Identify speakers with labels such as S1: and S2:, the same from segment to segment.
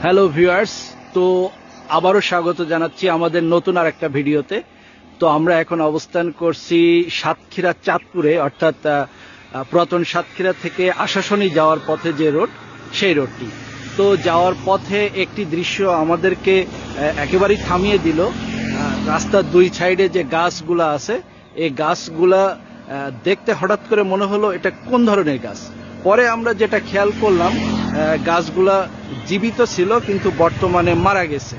S1: Hello viewers, তো আবারও স্বাগত জানাচ্ছি আমাদের নতুন আর একটা ভিডিওতে। তো আমরা এখন অবস্থান করছি সাতক্ষীরা চাঁদপুরে, অর্থাৎ পুরাতন সাতক্ষীরা থেকে আশাশুনি যাওয়ার পথে যে রোড, সেই রোডটি। তো যাওয়ার পথে একটি দৃশ্য আমাদেরকে একেবারেই থামিয়ে দিল। রাস্তার দুই সাইডে যে গাছগুলা আছে, এই গাছগুলা দেখতে হঠাৎ করে মনে হলো এটা কোন ধরনের গাছ। পরে আমরা যেটা খেয়াল করলাম, গাছগুলা জীবিত ছিল কিন্তু বর্তমানে মারা গেছে।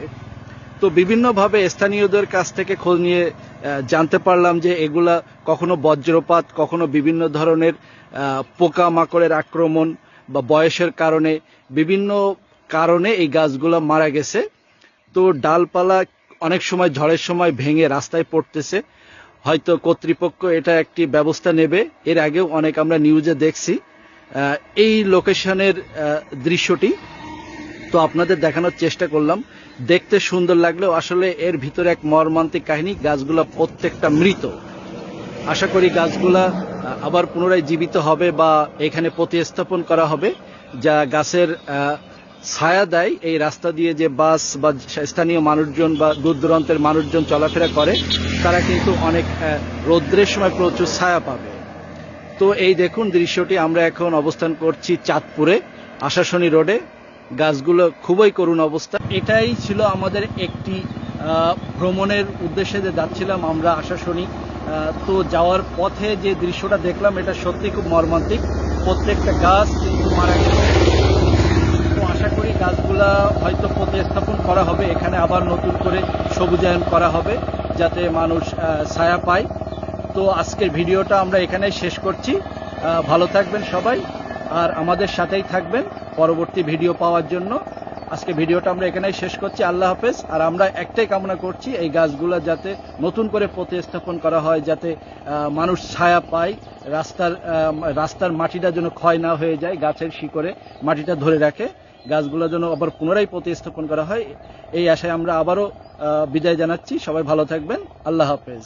S1: তো বিভিন্নভাবে স্থানীয়দের কাছ থেকে খোঁজ নিয়ে জানতে পারলাম যে এগুলা কখনো বজ্রপাত, কখনো বিভিন্ন ধরনের পোকামাকড়ের আক্রমণ বা বয়সের কারণে, বিভিন্ন কারণে এই গাছগুলা মারা গেছে। তো ডালপালা অনেক সময় ঝড়ের সময় ভেঙে রাস্তায় পড়তেছে। হয়তো কর্তৃপক্ষ এটা একটি ব্যবস্থা নেবে। এর আগেও অনেক আমরা নিউজে দেখছি এই লোকেশনের দৃশ্যটি। তো আপনাদের দেখানোর চেষ্টা করলাম। দেখতে সুন্দর লাগলেও আসলে এর ভিতরে এক মর্মান্তিক কাহিনী। গাছগুলা প্রত্যেকটা মৃত। আশা করি গাছগুলা আবার পুনরায় জীবিত হবে বা এখানে প্রতিস্থাপন করা হবে, যা গাছের ছায়া দেয়। এই রাস্তা দিয়ে যে বাস বা স্থানীয় মানুষজন বা দূর দূরান্তের মানুষজন চলাফেরা করে, তারা কিন্তু অনেক রৌদ্রের সময় প্রচুর ছায়া পাবে। তো এই দেখুন দৃশ্যটি। আমরা এখন অবস্থান করছি চাঁদপুরে আশাশুনি রোডে। গাছগুলো খুবই করুণ অবস্থা। এটাই ছিল আমাদের একটি ভ্রমণের উদ্দেশ্যে যে যাচ্ছিলাম আমরা আশাশুনি। তো যাওয়ার পথে যে দৃশ্যটা দেখলাম, এটা সত্যি খুব মর্মান্তিক। প্রত্যেকটা গাছ কিন্তু মারা গেছে। তো আশা করি গাছগুলা হয়তো প্রতিস্থাপন করা হবে, এখানে আবার নতুন করে সবুজায়ন করা হবে যাতে মানুষ ছায়া পায়। তো আজকের ভিডিওটা আমরা এখানেই শেষ করছি। ভালো থাকবেন সবাই, আর আমাদের সাথেই থাকবেন পরবর্তী ভিডিও পাওয়ার জন্য। আজকে ভিডিওটা আমরা এখানেই শেষ করছি। আল্লাহ হাফেজ। আর আমরা একটাই কামনা করছি, এই গাছগুলো যাতে নতুন করে প্রতিস্থাপন করা হয়, যাতে মানুষ ছায়া পায়, রাস্তার মাটিটা যেন ক্ষয় না হয়ে যায়, গাছের শিকড়ে মাটিটা ধরে রাখে। গাছগুলো যেন আবার পুনরায় প্রতিস্থাপন করা হয়, এই আশায় আমরা আবারও বিদায় জানাচ্ছি। সবাই ভালো থাকবেন। আল্লাহ হাফেজ।